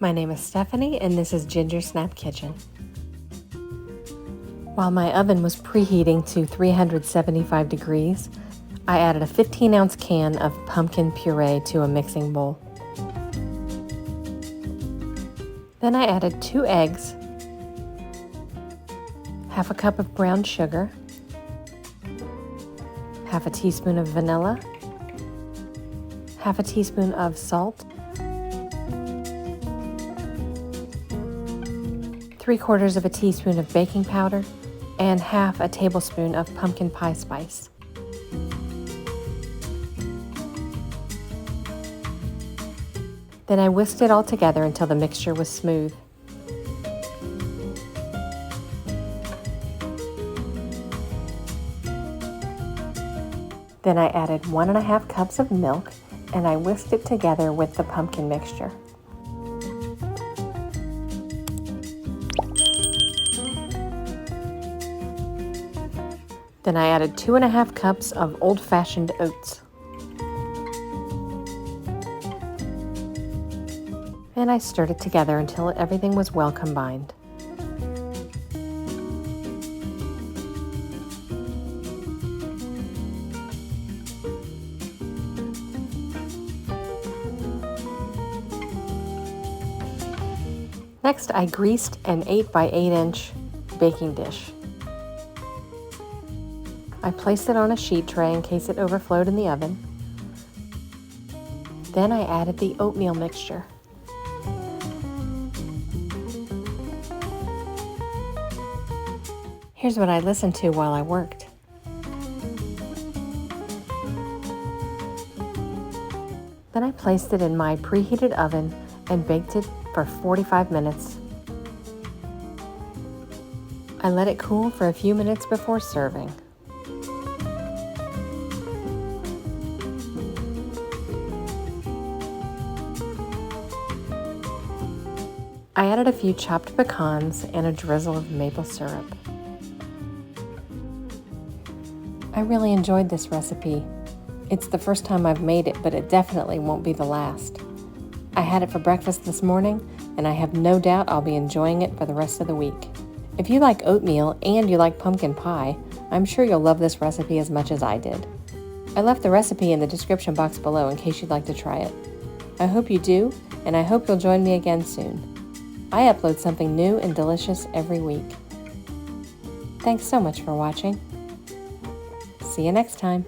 My name is Stephanie and this is Ginger Snap Kitchen. While my oven was preheating to 375 degrees, I added a 15-ounce can of pumpkin puree to a mixing bowl. Then I added 2 eggs, half a cup of brown sugar, half a teaspoon of vanilla, half a teaspoon of salt, 3/4 of a teaspoon of baking powder, and half a tablespoon of pumpkin pie spice. Then I whisked it all together until the mixture was smooth. Then I added 1½ cups of milk and I whisked it together with the pumpkin mixture. Then I added 2½ cups of old-fashioned oats. And I stirred it together until everything was well combined. Next, I greased an 8 by 8 inch baking dish. I placed it on a sheet tray in case it overflowed in the oven. Then I added the oatmeal mixture. Here's what I listened to while I worked. Then I placed it in my preheated oven and baked it for 45 minutes. I let it cool for a few minutes before serving. I added a few chopped pecans and a drizzle of maple syrup. I really enjoyed this recipe. It's the first time I've made it, but it definitely won't be the last. I had it for breakfast this morning, and I have no doubt I'll be enjoying it for the rest of the week. If you like oatmeal and you like pumpkin pie, I'm sure you'll love this recipe as much as I did. I left the recipe in the description box below in case you'd like to try it. I hope you do, and I hope you'll join me again soon. I upload something new and delicious every week. Thanks so much for watching. See you next time.